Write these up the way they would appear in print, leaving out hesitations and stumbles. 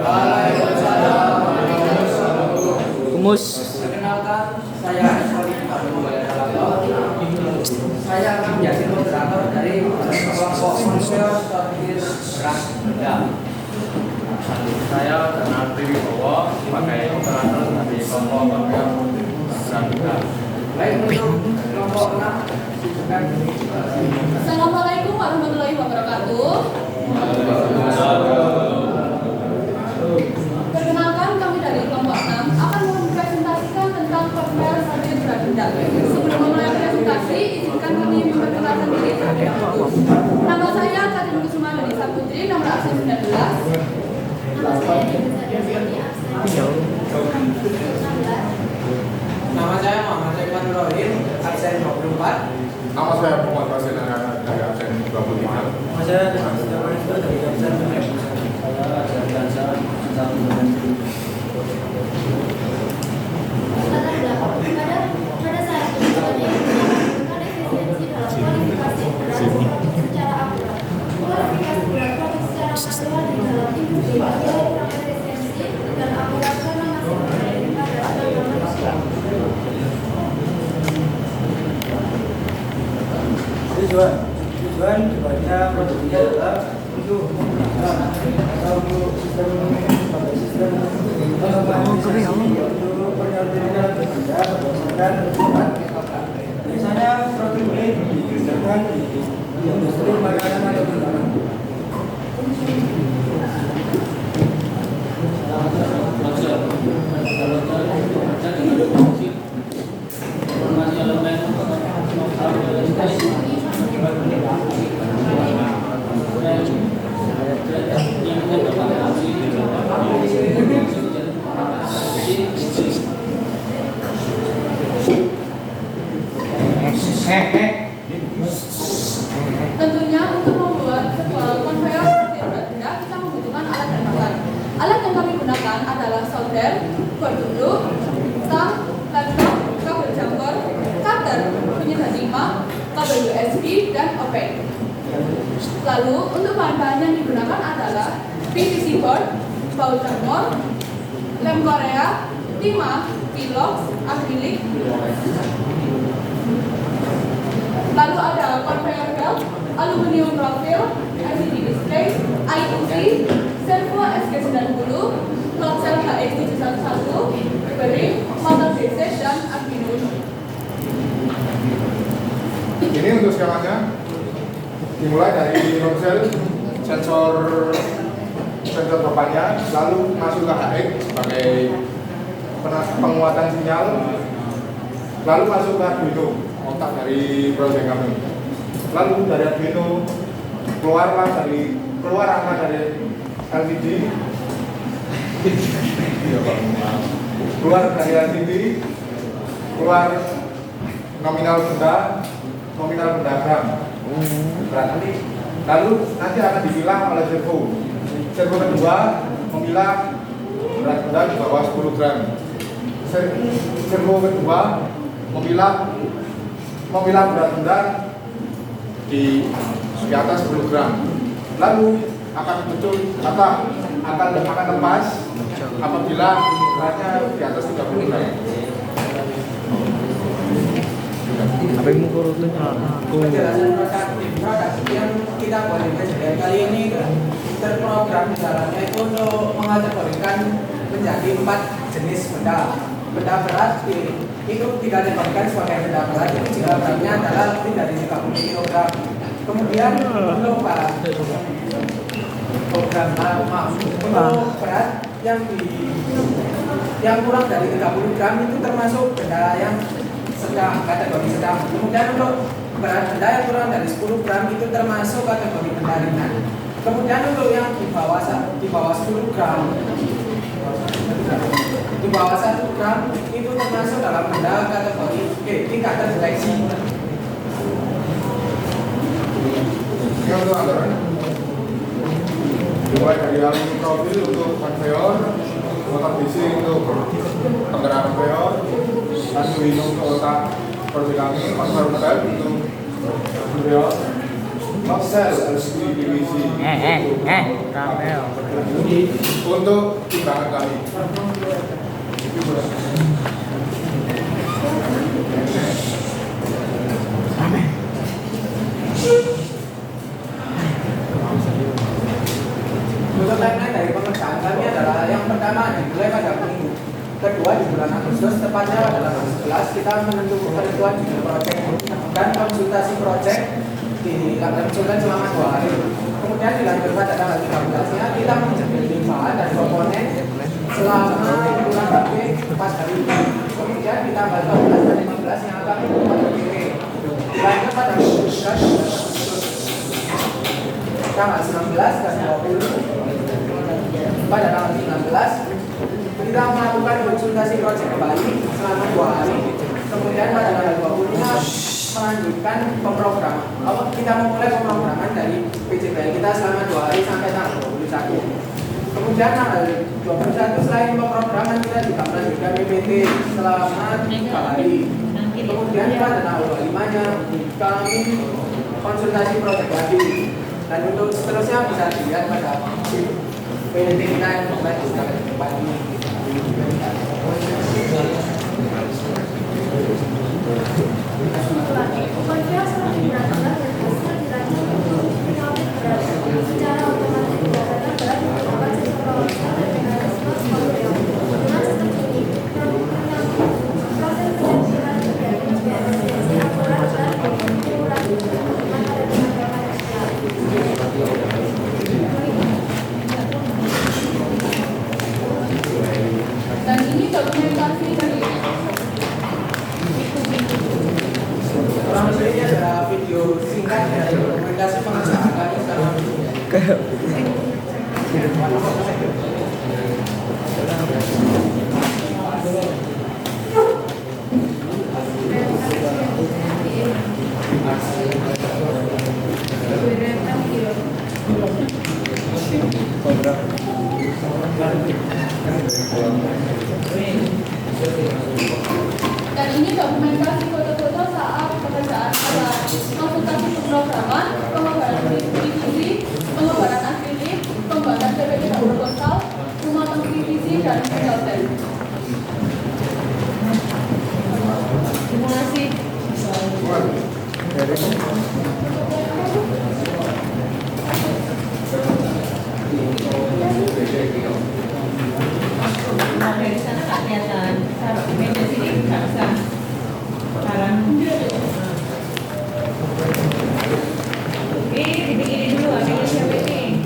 Waalaikumsalam. Kumus. Perkenalkan, saya Eswari. Saya akan menjadi moderator dari kelompok konseor Sortir Beras Benda. Saya Danarti Wibowo sebagai operator dari kelompok konseor Beras Benda. Baik, untuk kelompok 6. Assalamualaikum warahmatullahi wabarakatuh. Perkenalkan, kami dari kelompok 6 akan mempresentasikan tentang konser Sortir Beras Benda. Sebelum memulai presentasi, izinkan kami memperkenalkan diri terlebih dahulu. Nama saya Katin Kusuma Denisa Putri, nomor absen 19. Nama saya Muhammad Ekman Rohim, absen 24. Nama saya Muhammad Basin dari absen 23. Nama saya dari absen Pada saat ini menggunakan efisiensi dalam kualifikasi beras secara akurat. Kualifikasi beras produk secara manual di dalam industri kurang efisiensi dan akurat karena masih berada pada tenaga manusia. Tujuan dibuatnya produk ini adalah untuk menggunakan atau untuk sistem untuk penyortiran berbeda berdasarkan kebutuhan. Biasanya produk ini digunakan di industri makanan atau makanan. Tentunya untuk membuat sebuah konveyor sortir beras benda kita membutuhkan alat dan bahan. Alat yang kami gunakan adalah solder, bor tunduk, stang, laptop, kabel jangkor, cutter, penyedot timah, kabel USB, dan opek. Lalu untuk bahan-bahan yang digunakan adalah PVC board, baut tremor, lem Korea, timah, pilox, akrilik. Lalu ada conveyor belt, aluminium profil, LCD display, IEC, servo SG90, clock cell HX711, bearing, motor DC, dan Arduino. Ini untuk skemanya dimulai dari konsel sensor bapaknya, lalu masuk ke HX sebagai penguatan sinyal, lalu masuk ke Arduino, otak dari project kami. Lalu dari Arduino keluar angka dari LCD, keluar dari LCD, keluar nominal benda gram. Berarti lalu nanti akan dipilah oleh servo. Servo kedua memilah berat benda di bawah 10 gram. Servo kedua memilah berat benda di atas 10 gram. Lalu akan muncul akan lepas apabila beratnya di atas 30 gram. Apa yang mau aku? Penjelasan produk yang kita bolehkan kali ini terprogram di dalamnya itu untuk mengategorikan menjadi 4 jenis benda. Benda berat itu dikategorikan sebagai benda berat itu jika beratnya adalah lebih dari 30 kg. Kemudian untuk untuk berat yang kurang dari 30 gram itu termasuk benda yang sedang, kategori sedang. Kemudian untuk berat benda yang kurang dari 10 gram itu termasuk kategori benda ringan. Kemudian untuk yang di bawah 10 gram, di bawah 1 gram itu termasuk dalam benda kategori tingkat terdeteksi. Ini untuk anggaran dimulai dari aluminium profil untuk konveyor, motor DC untuk penggerak konveyor, Arduino untuk otak project kami, konveyor belt untuk konveyor, sel harus divisi Kamel. untuk timbangan kami. Untuk timeline dari pekerjaan kami adalah yang pertama dimulai pada minggu kedua di bulan Agustus, tepatnya pada tanggal 11 kita menentukan penentuan judul proyek dan konsultasi proyek dilakukan selama 2 hari. Kemudian dilanjutkan pada tanggal 13-nya kita mengambil bahan dan komponen selama kurang lebih 4 hari. Kemudian di tanggal 14 dan 15 yang akan membuat PPT. Dilanjut pada tanggal 19 dan 20. Pada tanggal 19 kita melakukan konsultasi proyek kembali selama 2 hari. Kemudian pada tanggal 20 melanjutkan pemrograman. Kita memulai pemrograman dari PJBL kita selama 2 hari sampai tanggal 21. Kemudian tanggal 21 selain pemrograman kita juga melanjutkan PPT selama 3 hari. Kemudian pada tanggal 25-nya kami konsultasi proyek lagi. Dan untuk seterusnya bisa dilihat pada PPT kita yang melanjutkan ke depan ini. Konvers secara berat dilanjut untuk menyambut berat. Secara otomatis berat merupakan sistem pengawasan dan mekanisme kontrol. Dengan sistem ini, proses penelitian terjadi lebih efisiensi, akurat, dan mengurangi ketergantungan pada tenaga manusia. Dan ini dokumentasi dari Kurang lebih ini adalah video singkat dari dokumentasi pengerjaan kami sekarang. Dan ini dokumentasi foto-foto saat pekerjaan pada konsultasi pemrograman, pengembaraan divisi, pengembaraan akrilik, pembuatan PPT proposal, rumah tangga divisi, dan hotel. Terima kasih. Nah, dari sana nggak kelihatan. Taruh di meja sini nggak usah. Sekarang. Ini dibikinin dulu, adanya siapa ini?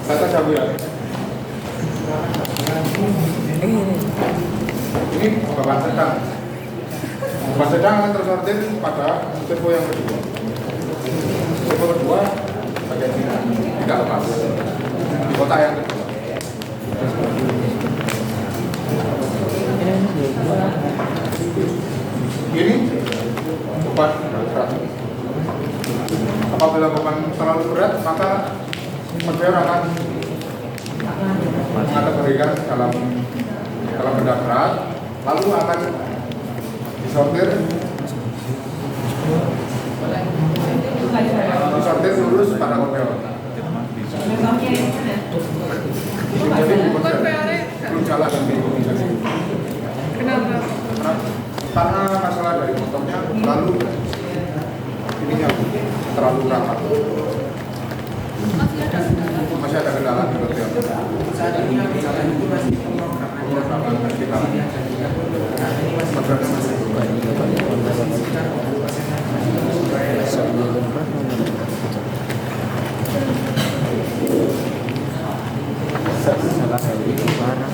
Kata cabu ya. Ini bapak sedang. Bapak sedang akan tersortir pada tipe yang kedua. Tipe kedua bagian sini tidak lepas di kotak yang kedua. Ini beban berat. Apabila beban terlalu berat, maka conveyor akan mengategorikan dalam benda berat, lalu akan disortir lurus pada conveyor. Jadi belum jalan nanti. Kenapa? Karena masalah dari motornya lalu ininya terlalu rapat. Masih ada masih ada kendala di bagian Saat ini yang berjalan itu masih pemrograman kita saat ini masih sekitar 20%. Salah satu itu barang.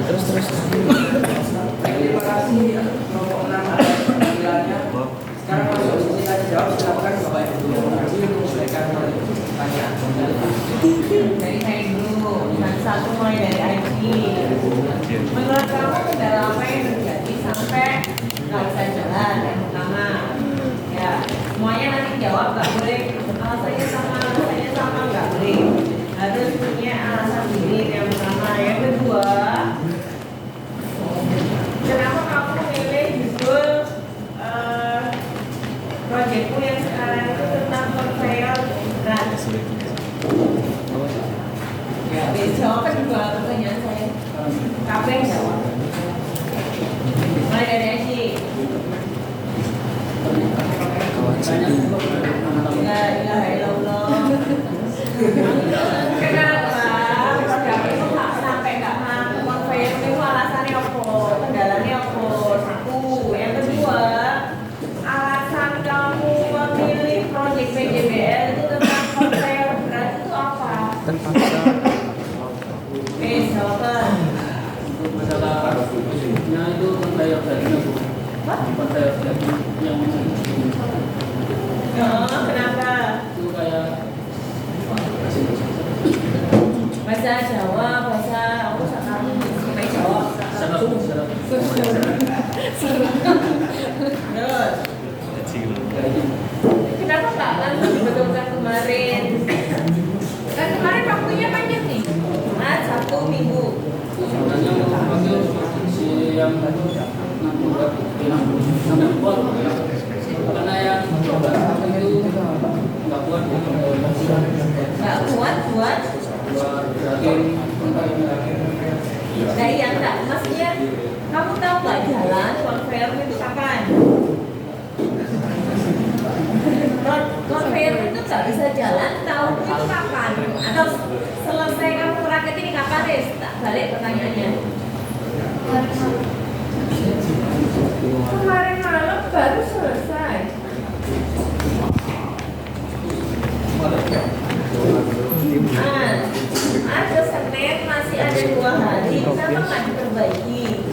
Terus. Terima kasih kelompok 6 atas penampilannya. Sekarang masuk sesi tanya jawab, silakan Bapak Ibu yang mengaji untuk memberikan pertanyaan. Dari saya dulu, satu mulai dari IT. Menurut kamu kendala apa yang terjadi sampai nggak bisa jalan? Yang pertama, ya semuanya nanti jawab nggak boleh alasannya sama nggak boleh. Harus punya alasan sendiri yang pertama. Yang kedua, kenapa kamu memilih judul proyekmu yang sekarang itu tentang conveyor berat? Ya, jawaban dua pertanyaan saya. Apa yang jawab? Mulai dari Eci. La ilaha illallah. Kenapa produk itu nggak sampai nggak mampu conveyor itu alasannya apa? Kendalanya apa? Satu. Yang kedua, alasan kamu memilih proyek PJBL itu tentang conveyor berat itu apa? Jawaban. Untuk masalah musiknya itu conveyor beratnya Bu. Conveyor berat yang Kenapa? itu kayak Bahasa Jawa, bahasa aku sekarang sampai Jawa. serap. Terus, kenapa nggak langsung dibetulkan kemarin? Kan kemarin waktunya panjang nih, Jumat, Sabtu, Minggu. Sebenarnya mau panggil si yang nanti buat yang buat karena yang coba itu nggak kuat Nggak kuat buat. Nah iya enggak, maksudnya kamu tahu nggak jalan conveyor itu kapan? Conveyor itu nggak bisa jalan, tahu itu kapan? Atau selesai kamu merakit ini kapan deh? Tak balik pertanyaannya. Kemarin malam baru selesai. Ada Senin masih ada 2 hari, kenapa nggak diperbaiki?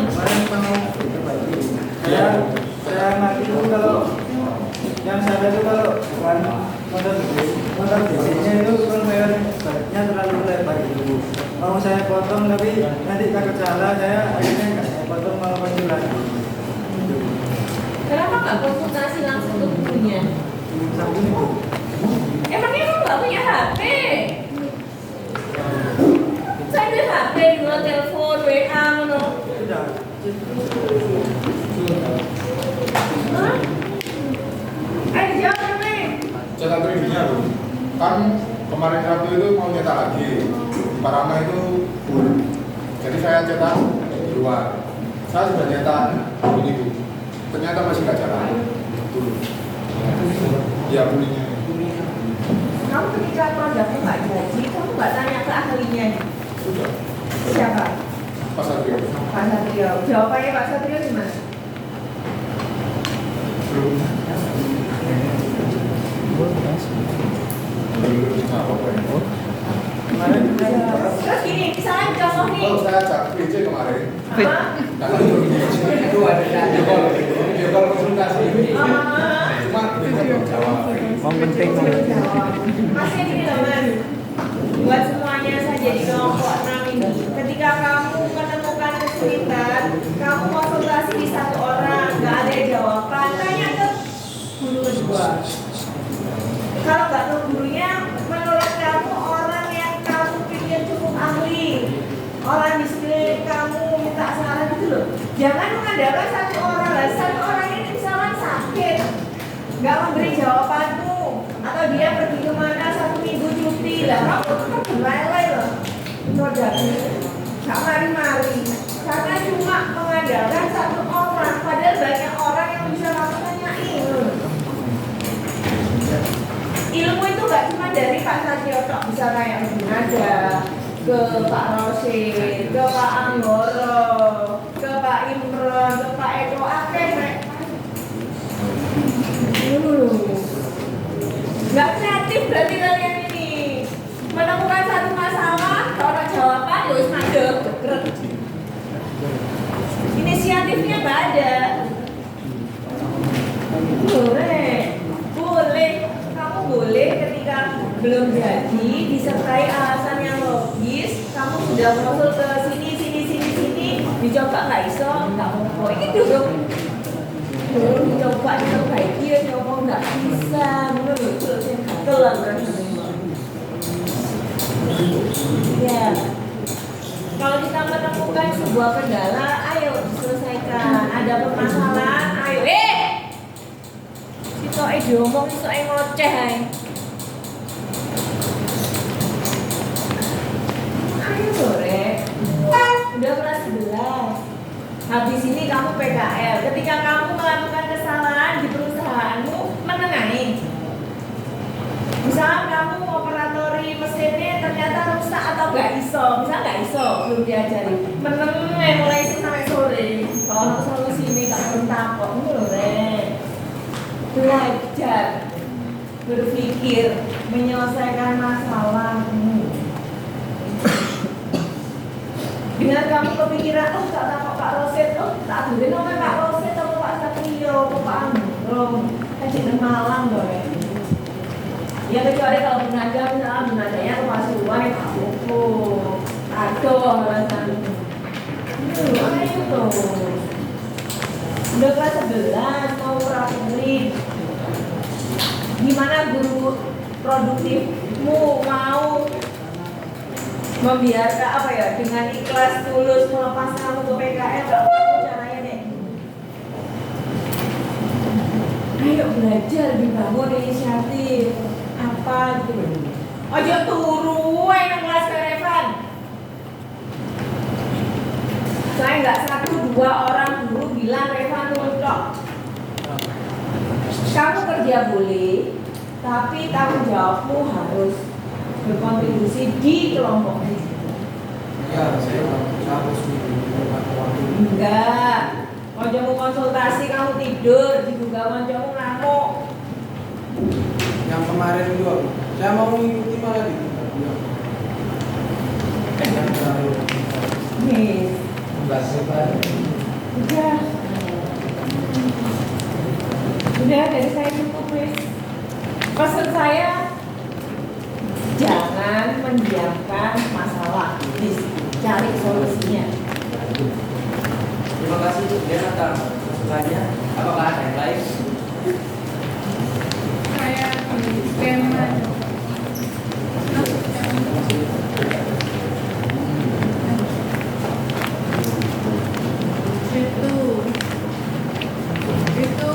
Kemarin mau diperbaiki. Saya ngerti itu kalau yang saya itu kalau bukan motor DC-nya itu conveyor beratnya terlalu lebar gitu. Mau saya potong tapi nanti takut salah, saya akhirnya nggak saya potong malah panjang lagi. Kenapa nggak konsultasi langsung ke gurunya? Sambung itu. Emangnya kamu nggak punya HP? Saya punya HP, dua telepon, WA, mana? Sudah. Hah? Ayo jawab nih. cetak 3D-nya loh. Kan kemarin Sabtu itu mau nyetak lagi. Parama itu full. Jadi saya cetak di luar. Saya sudah nyetak ini Bu. Ternyata masih nggak jalan. Dulu. Ya bunyinya. Kamu ketika produkmu nggak jadi, kamu nggak tanya ke ahlinya? Sudah. Siapa? Pas Satrio. Pak Satrio. Jawabannya Pak Satrio gimana? Belum. Belum dijawab. Kemarin Terus gini, misalnya contoh nih. Oh, saya ajak PC kemarin. Apa? Karena belum itu ada konsultasi. Cuma belum jawab. Penting. Masih gini loh Mas. Buat semuanya saya jadi kelompok 6 ini. Ketika kamu menemukan kesulitan, kamu konsultasi di satu orang, nggak ada jawaban, tanya ke guru kedua. Kalau nggak ke gurunya, menurut kamu orang yang kamu pikir cukup ahli, orang di sekeliling kamu minta saran gitu loh. Jangan mengandalkan satu orang lah, satu orang ini misalkan sakit, nggak memberi jawabanmu, atau dia pergi kemana 1 minggu cuti lah, kamu tetap berlelai loh. Produk nggak mari-mari, karena cuma mengandalkan satu orang, padahal banyak orang yang bisa kamu tanyain loh. ilmu itu gak cuma dari Pak Satyoto, bisa kayak ada ke Pak Rosid, ke Pak Anggoro, ke Pak Imron, ke Pak Eko, akeh rek. Gak kreatif berarti kalian ini. Menemukan satu masalah, kalau ada jawaban, ya wis mandek, jegrek. Inisiatifnya gak ada. Boleh, kamu boleh ketika belum jadi disertai alasan yang logis. Kamu sudah konsul ke sini, dicoba nggak iso, nggak mau. Ini dulu dicoba diperbaiki, coba nggak bisa, menurut kelan kan? Ya. Kalau kita menemukan sebuah kendala, ayo diselesaikan. Ada permasalahan, ayo. Kita diomong, kita ngoceh. Ayo sore, udah kelas 11. Habis ini kamu PKL. Ketika kamu melakukan kesalahan di perusahaanmu, menengahi. Misalnya kamu operatori mesinnya ternyata rusak atau nggak iso, misalnya nggak iso, belum diajari. Menengahi mulai sampai sore. Kalau solusi ini nggak perlu kok, belajar, berpikir, menyelesaikan masalahmu. Dengan kamu kepikiran, oh tak takut Pak Rosid, oh tak boleh nomor Pak Rosid atau Pak Satrio, atau Pak Androm, kasih ke Malang dong ya. Ya kecuali kalau Bunada, misalnya Bunadanya ke Pasuruan ya Pak Buku. Aduh, alasan. Ayo tuh. Udah kelas 11, mau rapid. Gimana guru produktifmu mau membiarkan apa ya, dengan ikhlas tulus melepas kamu ke PKL? Caranya deh. Ayo belajar, dibangun inisiatif apa gitu. Ojo turu yang kelas kerevan. Saya nggak 1-2 orang guru bilang Revan turun tok. Kamu kerja boleh, tapi tanggung jawabmu harus berkontribusi di kelompok di situ. Ya, saya harus enggak. Kancamu konsultasi kamu tidur, dibuka kancamu ngamuk. Yang kemarin juga, saya mau mengikuti malah di Nih, udah dari saya cukup wis. Pesan saya, jangan mendiamkan masalah, cari solusinya. Terima kasih dia atas masukannya. Apakah ada yang lain? Saya skema itu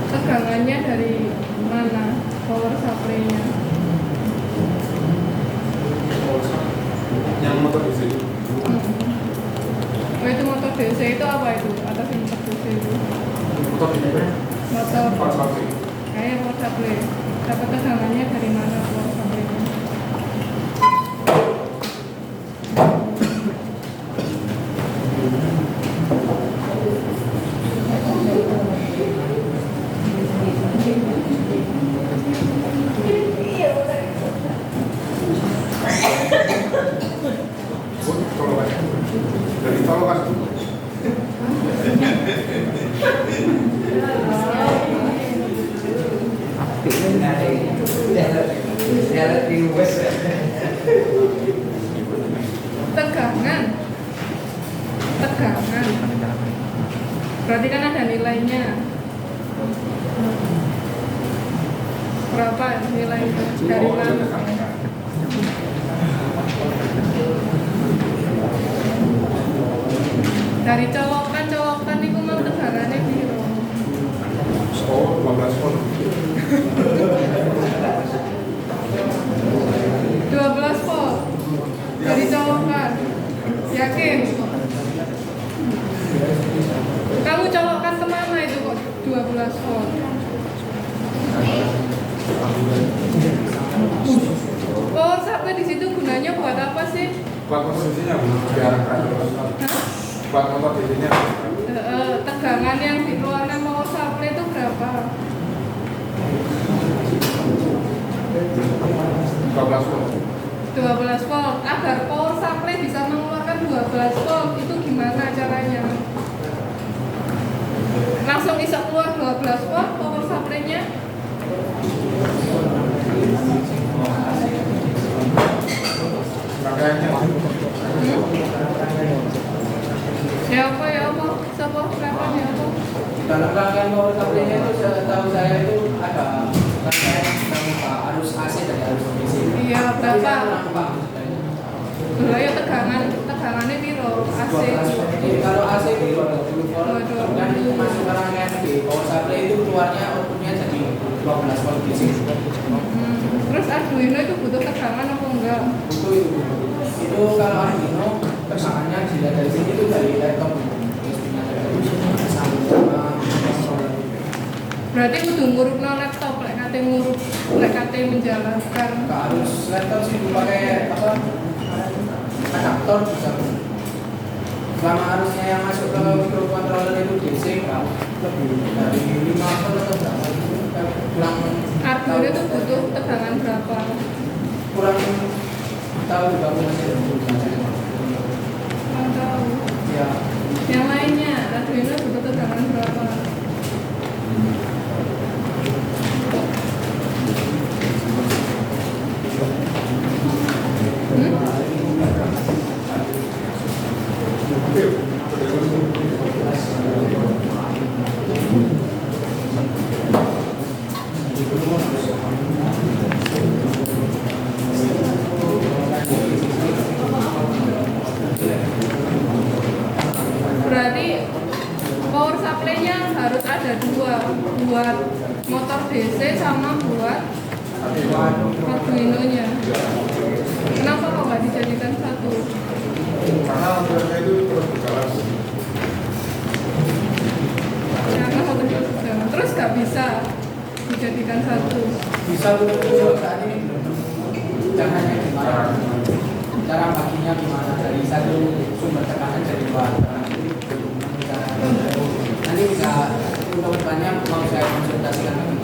tegangannya dari mana, power supply-nya. Yang motor DC. Oh, itu motor DC itu apa itu? Atas motor DC itu Motor DC. motor Power supply. kayak power supply. Dapat tegangannya dari mana power supply-nya? Colokan. Dari colokan. Tegangan berarti kan ada nilainya. Berapa nilainya, dari mana? Dari colokan itu mau tegangannya piro? Oh, 12 volt. 12 volt dari colokan. Yakin? Kamu colokkan kemana itu kok 12 volt? gunanya buat apa sih? Buat posisinya biar terus. Hah? Buat motor DC-nya. Tegangan yang dikeluarkan power supply itu berapa? 12 volt. 12 volt. Agar power supply bisa mengeluarkan 12 volt itu gimana caranya? Langsung bisa keluar 12 volt power supply-nya? Rangkaiannya. Ya apa ya apa? Siapa berapa ya apa? Dalam rangkaian power supply-nya itu setahu saya itu ada rangkaian yang arus AC dari arus DC. Iya, berapa? Berapa? Lah ya tegangannya piro? AC. Kalau AC itu 20 volt, dan masuk ke rangkaian di power supply itu keluarnya outputnya jadi 12 volt DC. Terus Arduino itu butuh tegangan apa enggak? Itu kalau Arduino tegangannya dilihat dari sini itu dari laptop. Berarti kudu ngurupno laptop lek kate menjalankan. Harus laptop sih pakai apa? Adaptor bisa. Selama arusnya yang masuk ke microcontroller itu DC kan lebih dari 5 volt atau berapa? Kurang Arduino itu butuh tegangan berapa? kurang tahu juga aku masih Kurang tahu. ya. Yang lainnya Arduino butuh tegangan berapa? Berarti power supply-nya harus ada dua, buat motor DC sama buat Arduino-nya. Kenapa kok nggak dijadikan satu? Karena motornya itu terus berjalan. Karena motornya berjalan. Terus nggak bisa dijadikan satu. Bisa untuk saat ini belum. Caranya gimana? Cara baginya gimana dari satu sumber tekanan jadi dua. Nanti bisa untuk depannya mau saya konsultasikan lagi.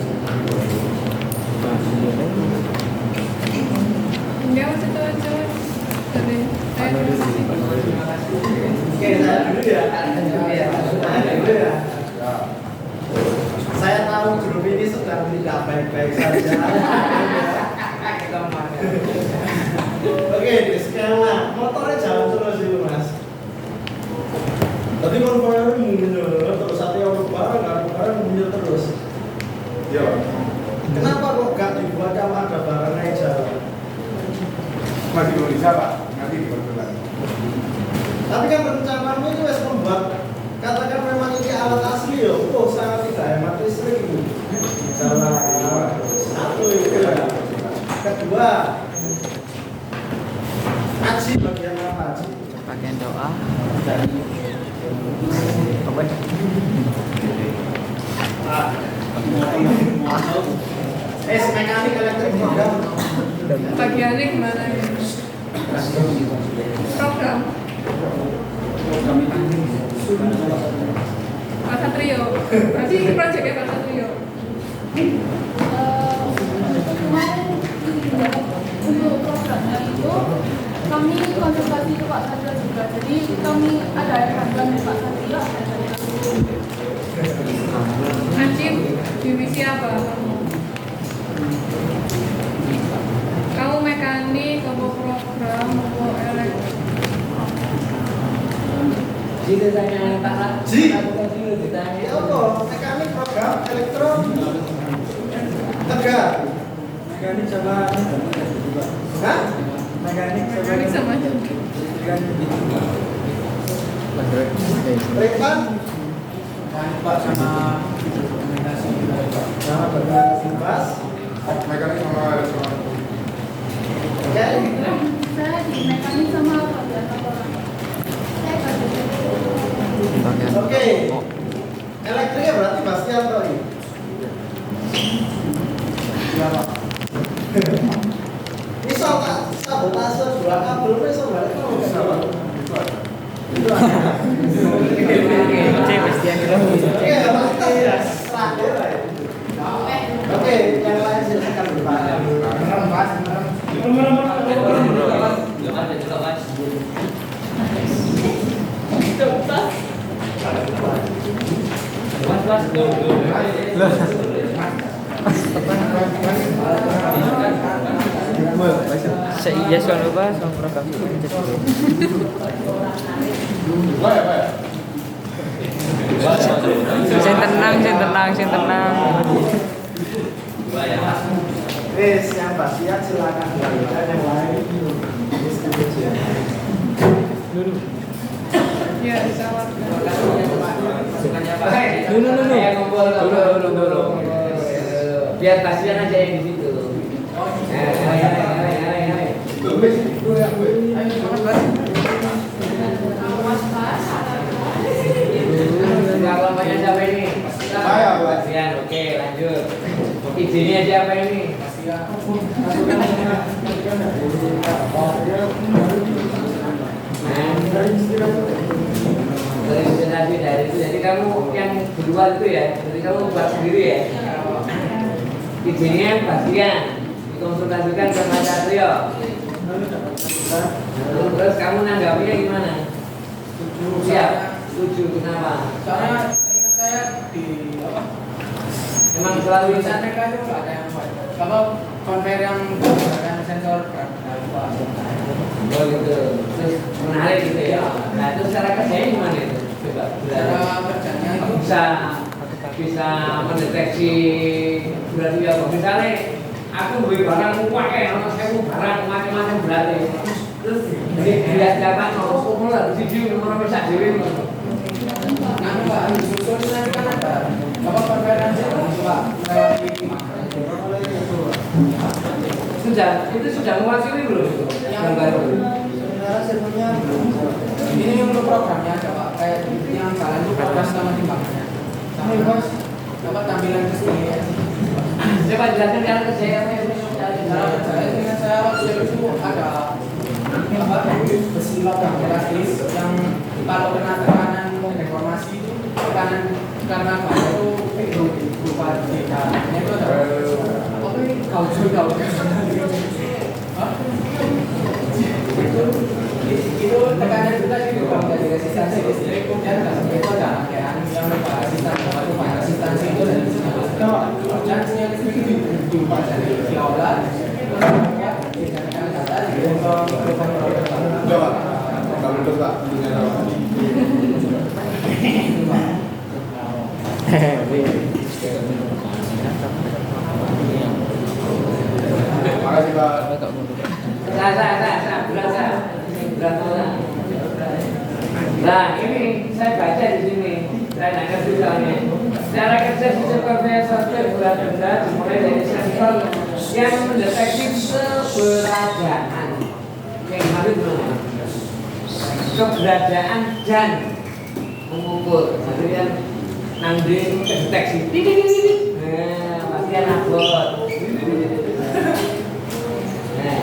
Ya masih itu aja. Jadi Oke, saya dulu ya. Saya dulu ya. Saya tahu grup ini sedang tidak baik-baik saja. Oke, sekarang motornya jalan terus itu mas. Tapi konvoyernya mundur terus satu orang barang mundur terus. Iya. Kenapa kok gak dibuat kalau ada barangnya jalan? Masih belum bisa Pak. Nanti diperlukan. Tapi kan perencanaanmu itu harus membuat katakan memang ini alat asli ya, oh sangat tidak hemat listrik itu. Jalan satu itu ya. Kedua, aji bagian apa aji? Bagian doa. Mekanik elektrik program. bagiannya gimana ya? Program. Pak Satrio. Berarti ini proyeknya Pak Satrio. Kemarin untuk programnya itu kami konsultasi ke Pak Satrio juga. Jadi kami ada bantuan dari Pak Satrio, ada dari kami. Acim, divisi apa? Kamu mekanik, kamu program, kamu elektrik. Jika tanya Pak Ji. aku tadi udah ditanya. Ya apa? Mekanik program elektro tegar. Mekanik sama Hah? mekanik Mekanik sama juga. Repan Pak sama komunikasi. sama bagian bas. Mekanik sama elektronik. Oke. Saya di mekanik sama bagian laporan. Saya bagian Bagian Oke. Elektriknya berarti Bastian toh ini. Iya Pak. Misal tak sabotase iso dua kabel iso balik kalau nggak dapat. Itu Cek pasti akhirnya bisa. Iya, pantas terakhir ya. Oke, yang lain silakan bertanya. Iya soal lupa soal program. Saya tenang. Wes, yang Bastian silakan dilanjutkan yang lain. Ya, sama. Dulu. Biar kasihan aja yang di situ. Kelompoknya siapa ini? Saya, Pak. Kasihan, oke lanjut. Izinnya siapa ini? Presentasi dari itu, jadi kamu yang kedua itu ya, jadi kamu buat sendiri ya. Izinnya Bastian, dikonsultasikan ke Mas Satrio. Terus kamu nanggapinya gimana? Siap, setuju, kenapa? Soalnya saya di apa? Emang selalu Di sana kan itu nggak ada yang buat. Kalau konver yang menggunakan sensor Oh gitu, terus menarik gitu ya. Nah itu secara kerjanya gimana itu? Coba cara kerjanya itu bisa mendeteksi berarti ya. Misalnya aku beli barang pakai, saya barang macam-macam berarti. Terus dia dapat nomor lah, di sini nomor bisa diri. anu Pak, disusun nanti kan ada apa konferensi Pak Itu sudah mewakili belum itu? Yang baru. ini untuk programnya ada Pak, kayak yang jalan itu program sama timbangannya. Sama bos, apa tampilan kesini. Coba jelaskan cara kerjanya. Cara kerjanya dengan saya waktu itu ada apa besi logam elastis yang kalau kena tekanan deformasi itu tekanan karena itu berupa dalamnya itu ada itu tekanan itu tadi berubah menjadi resistansi listrik dan itu ada rangkaian yang berupa resistansi itu dari sini dan sinyal listrik itu berubah dari diolah dijadikan data di Coba, kalau itu Pak, punya nama. Makasih Pak. Nah, ini saya baca di sini. Saya nanya soalnya. Cara kerja sistem konveyor software berat benda dimulai dari sensor yang mendeteksi keberadaan. Yang harus keberadaan dan mengukur. Maksudnya nanti terdeteksi. Nah, pasti anak bot. Nah,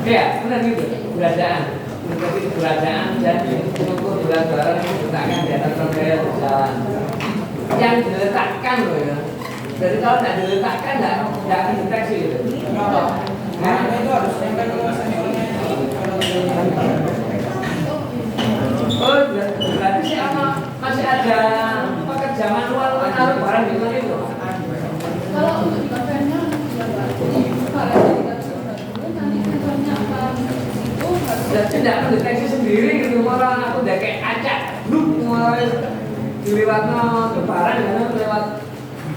ya benar gitu. Keberadaan, mendeteksi keberadaan dan mengukur barang-barang yang diletakkan di atas konveyor jalan. Yang diletakkan loh ya. Jadi kalau tidak diletakkan tidak akan deteksi gitu. Kenapa? Karena itu harus nempel ke sensornya. Oh, berarti sih masih ada pekerja manual menaruh barang di mana itu? Kalau untuk di konvennya ya Pak, jadi barangnya kita coba dulu, nanti sensornya akan itu harus Berarti tidak mendeteksi sendiri gitu, orang aku udah kayak acak, mulai diliwatnya ke barang, lewat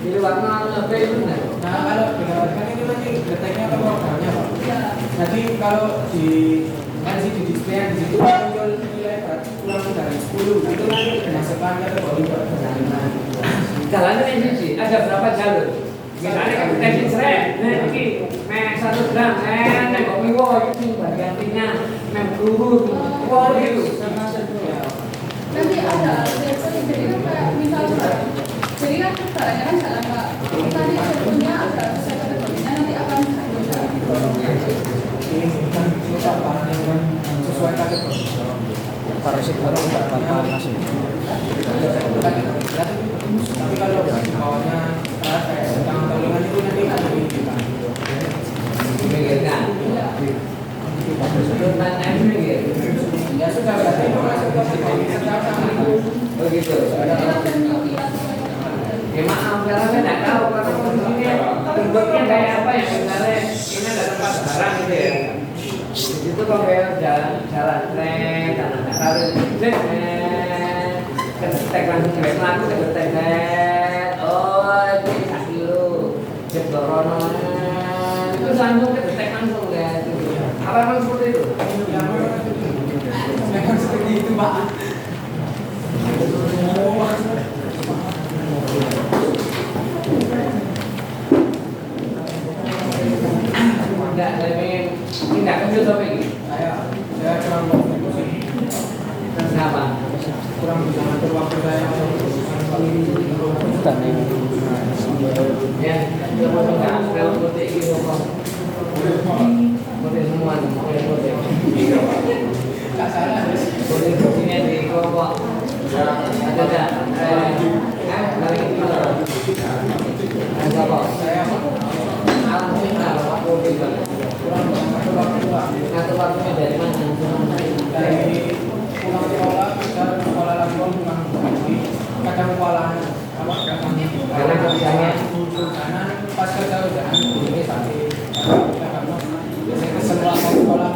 diliwatnya apa itu enggak? Nah kalau dikatakan ini lagi deteknya ke programnya Pak. Jadi kalau di display di situ muncul nilai berarti kurang dari 10 itu nanti dimasukkan kategori perjalanan. Jalannya ini sih ada berapa jalur? Misalnya kan deteksi seret, ini 1 gram, nembok miwo itu bagian pinnya, peluru, gitu. nanti ada jadi kan kayak misalnya jadi kan barangnya kan jalan Pak, tadi sebelumnya ada kategorinya nanti akan Parasit baru nggak panas. Tapi kalau bawahnya kayak sedang tolongan itu nanti ada di kita. Dipikirkan. Tanya mikir. Ya sudah berarti masuk ke teknik sekarang. Begitu. Ya maaf, karena saya nggak tahu karena ini bentuknya kayak apa ya sebenarnya ini ada tempat barang gitu ya. Di situ kok kayak jalan tren, tanah tarik, ketek langsung kayak laku ketek. Oh itu kaki lu, jeborono itu langsung ketek langsung ya. Apa memang seperti itu? Memang seperti itu, Pak. Enggak, tapi tidak kecil sampai ini. Saya kurang fokus sih. Kenapa? Kurang bisa ngatur waktu saya. Bukan ini. Ya, coba enggak rel putih gitu kok. Putih semua, putih. Enggak salah. Putih putihnya di kelompok. Ada enggak? Kali ini ada apa? Saya Alhamdulillah, aku bisa. kurang bisa ngatur waktu, Pak. Ngatur waktunya dari mana? Dari pulang sekolah bisa sekolah lagi pulang lagi. Kadang kewalahan apa kadang Karena kerjanya karena pas kerja udah ini sampai karena biasanya kesel mau sekolah.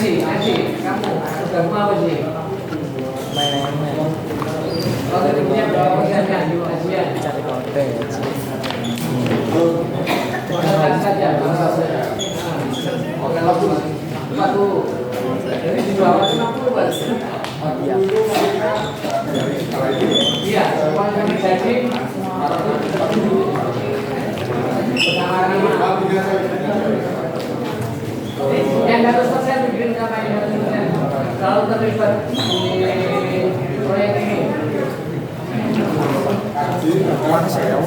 ngaji, kamu sudah mau apa sih? Kalau tadi punya berapa persen kajian? Cari konten. Saja. Oke, lalu 40. Jadi di bawah 50 Pak. Iya, semuanya kami jadi yang 100% bikin kampanye 100%. Kalau terlibat di proyek ini, Mana saya?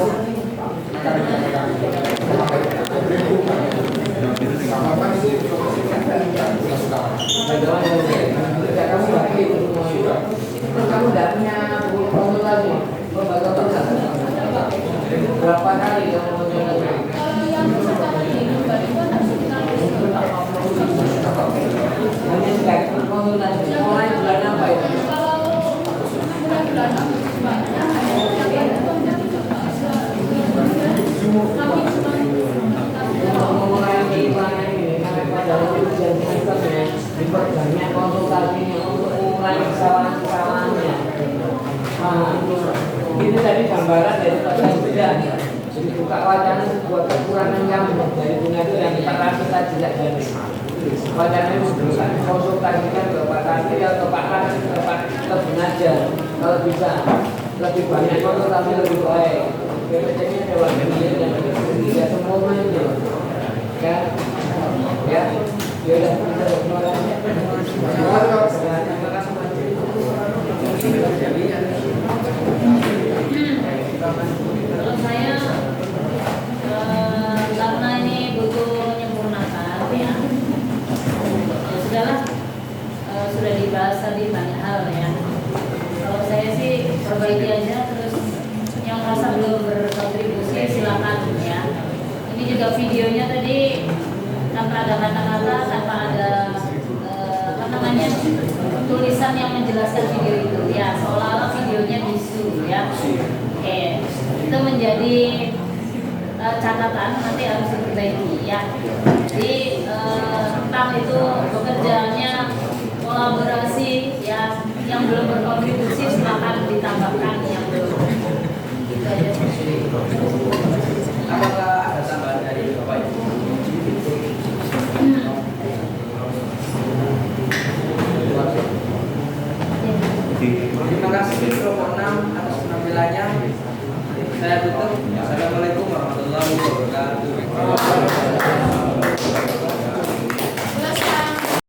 kamu lagi itu semua itu. Terus kamu tidak punya buku lagi, lembaga perusahaan. Berapa kali kamu mencoba? Kalau yang secara di gambar itu ada sekitar 10. Hanya sekali konsultasi. Mulai bulan apa itu? Kalau bulan-bulan banyak ada yang Mulai iklannya ini sampai pada ujian semester diperbanyak konsultasinya untuk mengurangi kesalahan-kesalahannya. Ini tadi gambaran dari pasal beda. Jadi buka wacana sebuah kekurangan kamu dari bunga itu yang 400 tadi tidak jadi. Wacana itu bisa konsultasikan ke Pak Tati atau Pak Tati ke Pak Tebun aja. Kalau bisa lebih banyak konsultasi lebih baik. Biasanya ada wakil yang tidak semua itu. Ya, ya, yaudah kita berdoa aja. Kalau saya karena ini butuh menyempurnakan ya, ya sudahlah, sudah dibahas tadi banyak hal ya. Kalau saya sih perbaiki aja, terus yang merasa belum berkontribusi silakan ya. Ini juga videonya tadi tanpa ada kata-kata, tanpa ada apa namanya tulisan yang menjelaskan video itu ya, seolah-olah videonya bisu ya. Oke, itu menjadi catatan nanti harus diperbaiki ya. Jadi tentang itu pekerjaannya kolaborasi ya, yang belum berkontribusi silakan ditambahkan yang belum. Gitu aja. Apakah ada tambahan dari Bapak Ibu? Terima kasih kelompok 6 atas penampilannya. Saya tutup. Assalamualaikum warahmatullahi wabarakatuh.